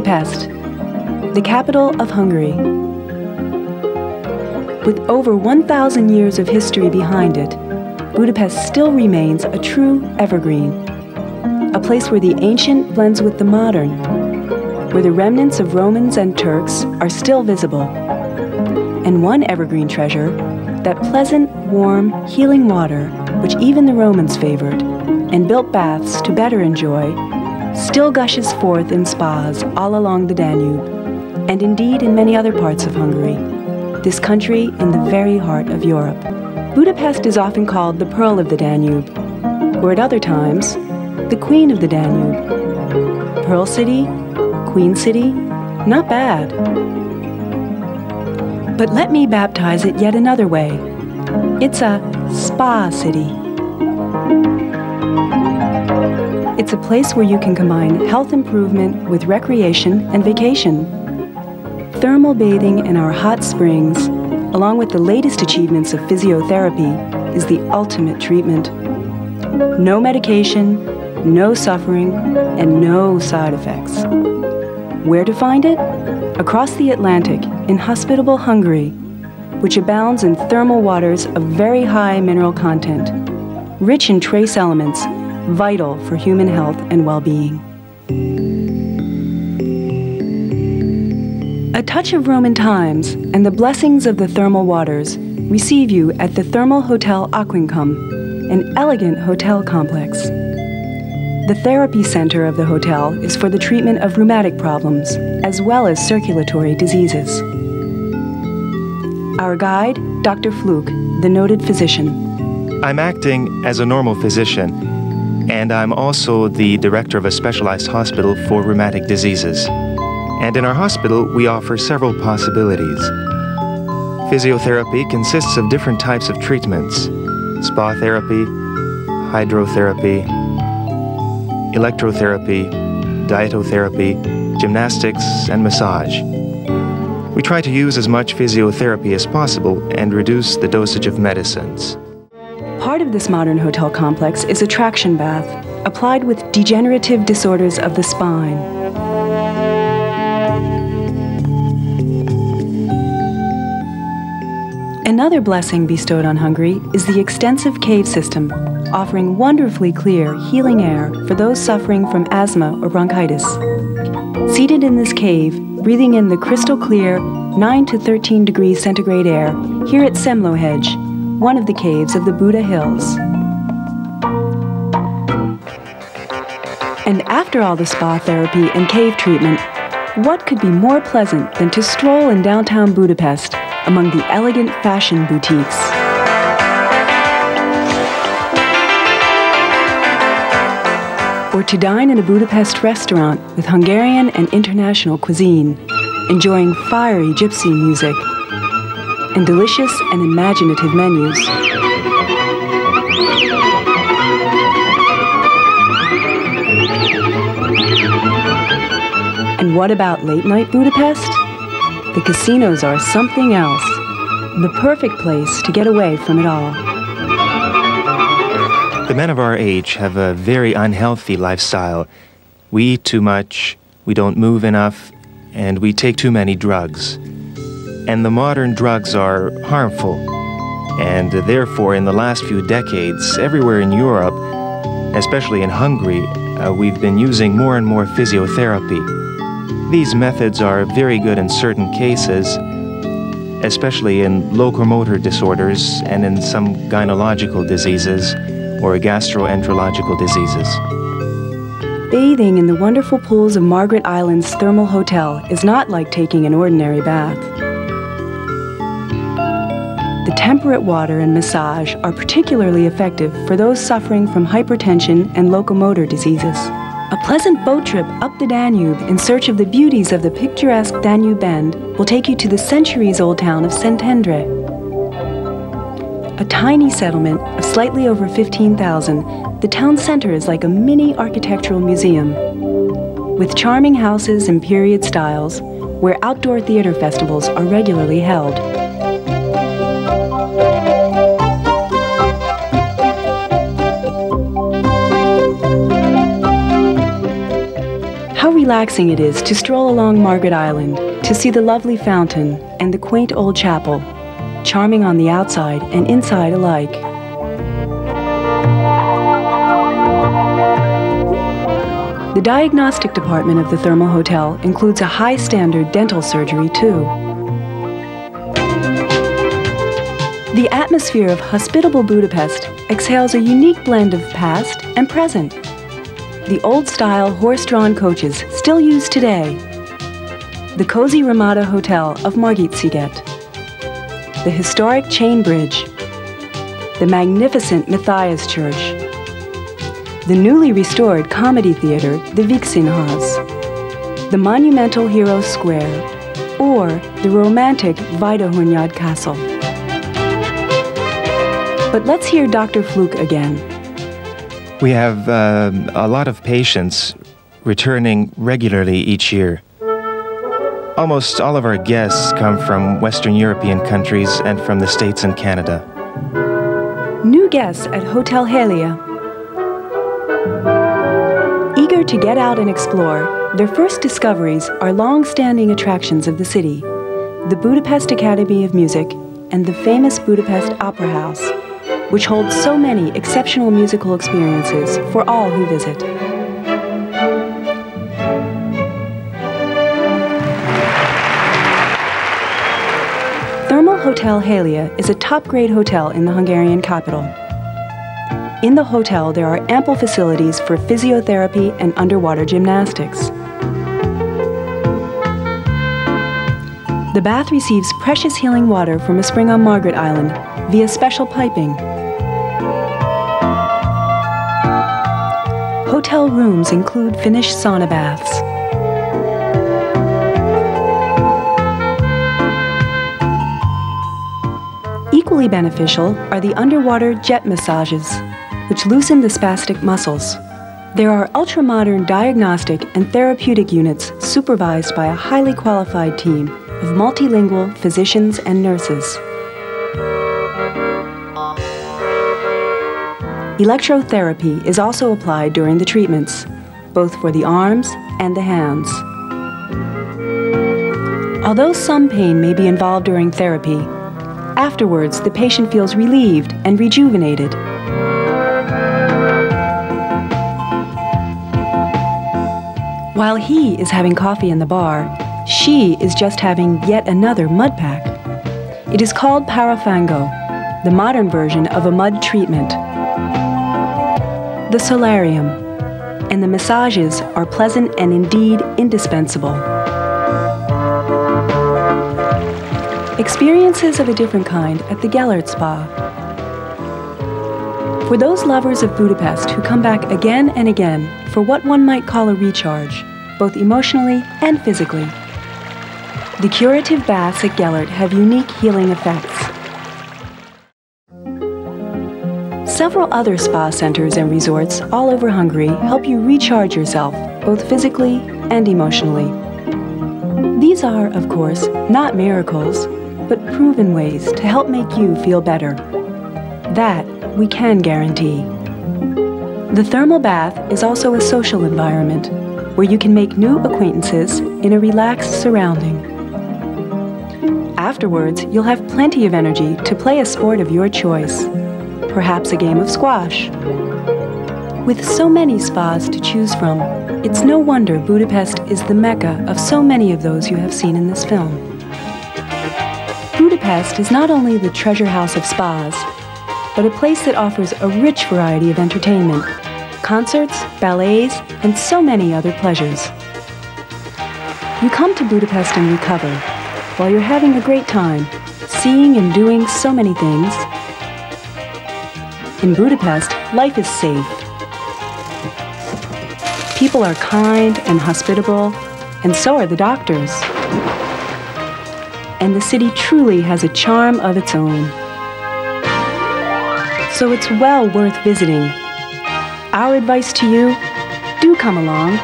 Budapest, the capital of Hungary. With over 1,000 years of history behind it, Budapest still remains a true evergreen, a place where the ancient blends with the modern, where the remnants of Romans and Turks are still visible. And one evergreen treasure, that pleasant, warm, healing water which even the Romans favored and built baths to better enjoy, still gushes forth in spas all along the Danube, and indeed in many other parts of Hungary, this country in the very heart of Europe. Budapest is often called the Pearl of the Danube, or at other times, the Queen of the Danube. Pearl City, Queen City, not bad. But let me baptize it yet another way. It's a spa city. It's a place where you can combine health improvement with recreation and vacation. Thermal bathing in our hot springs, along with the latest achievements of physiotherapy, is the ultimate treatment. No medication, no suffering, and no side effects. Where to find it? Across the Atlantic, in hospitable Hungary, which abounds in thermal waters of very high mineral content, rich in trace elements, vital for human health and well-being. A touch of Roman times and the blessings of the thermal waters receive you at the Thermal Hotel Aquincum, an elegant hotel complex. The therapy center of the hotel is for the treatment of rheumatic problems, as well as circulatory diseases. Our guide, Dr. Fluke, the noted physician. I'm acting as a normal physician, and I'm also the director of a specialized hospital for rheumatic diseases. And in our hospital, we offer several possibilities. Physiotherapy consists of different types of treatments: spa therapy, hydrotherapy, electrotherapy, dietotherapy, gymnastics, and massage. We try to use as much physiotherapy as possible and reduce the dosage of medicines. Part of this modern hotel complex is a traction bath, applied with degenerative disorders of the spine. Another blessing bestowed on Hungary is the extensive cave system, offering wonderfully clear, healing air for those suffering from asthma or bronchitis. Seated in this cave, breathing in the crystal clear 9 to 13 degrees centigrade air here at Semlohedge, one of the caves of the Buda Hills. And after all the spa therapy and cave treatment, what could be more pleasant than to stroll in downtown Budapest among the elegant fashion boutiques? Or to dine in a Budapest restaurant with Hungarian and international cuisine, enjoying fiery gypsy music and delicious and imaginative menus. And what about late-night Budapest? The casinos are something else, the perfect place to get away from it all. The men of our age have a very unhealthy lifestyle. We eat too much, we don't move enough, and we take too many drugs. And the modern drugs are harmful. And therefore, in the last few decades, everywhere in Europe, especially in Hungary, we've been using more and more physiotherapy. These methods are very good in certain cases, especially in locomotor disorders and in some gynecological diseases or gastroenterological diseases. Bathing in the wonderful pools of Margaret Island's Thermal Hotel is not like taking an ordinary bath. The temperate water and massage are particularly effective for those suffering from hypertension and locomotor diseases. A pleasant boat trip up the Danube in search of the beauties of the picturesque Danube Bend will take you to the centuries-old town of Szentendre. A tiny settlement of slightly over 15,000, the town center is like a mini architectural museum, with charming houses and period styles where outdoor theater festivals are regularly held. How relaxing it is to stroll along Margaret Island to see the lovely fountain and the quaint old chapel, charming on the outside and inside alike. The diagnostic department of the Thermal Hotel includes a high-standard dental surgery, too. The atmosphere of hospitable Budapest exhales a unique blend of past and present. The old-style horse-drawn coaches still used today. The cozy Ramada Hotel of Margit-sziget. The historic Chain Bridge. The magnificent Matthias Church. The newly restored comedy theater, the Vígszínház. The monumental Heroes Square, or the romantic Vajdahunyad Castle. But let's hear Dr. Fluke again. We have a lot of patients returning regularly each year. Almost all of our guests come from Western European countries and from the States and Canada. New guests at Hotel Helia. Eager to get out and explore, their first discoveries are long-standing attractions of the city, the Budapest Academy of Music and the famous Budapest Opera House, which holds so many exceptional musical experiences for all who visit. Thermal Hotel Helia is a top-grade hotel in the Hungarian capital. In the hotel, there are ample facilities for physiotherapy and underwater gymnastics. The bath receives precious healing water from a spring on Margaret Island via special piping. Hotel rooms include Finnish sauna baths. Equally beneficial are the underwater jet massages, which loosen the spastic muscles. There are ultra-modern diagnostic and therapeutic units supervised by a highly qualified team of multilingual physicians and nurses. Electrotherapy is also applied during the treatments, both for the arms and the hands. Although some pain may be involved during therapy, afterwards the patient feels relieved and rejuvenated. While he is having coffee in the bar, she is just having yet another mud pack. It is called parafango, the modern version of a mud treatment. The solarium and the massages are pleasant and indeed indispensable. Experiences of a different kind at the Gellert Spa. For those lovers of Budapest who come back again and again for what one might call a recharge, both emotionally and physically. The curative baths at Gellert have unique healing effects. Several other spa centers and resorts all over Hungary help you recharge yourself, both physically and emotionally. These are, of course, not miracles, but proven ways to help make you feel better. That we can guarantee. The thermal bath is also a social environment where you can make new acquaintances in a relaxed surrounding. Afterwards, you'll have plenty of energy to play a sport of your choice, perhaps a game of squash. With so many spas to choose from, it's no wonder Budapest is the mecca of so many of those you have seen in this film. Budapest is not only the treasure house of spas, but a place that offers a rich variety of entertainment, concerts, ballets, and so many other pleasures. You come to Budapest and recover, while you're having a great time, seeing and doing so many things. In Budapest, life is safe. People are kind and hospitable, and so are the doctors. And the city truly has a charm of its own. So it's well worth visiting. Our advice to you, do come along.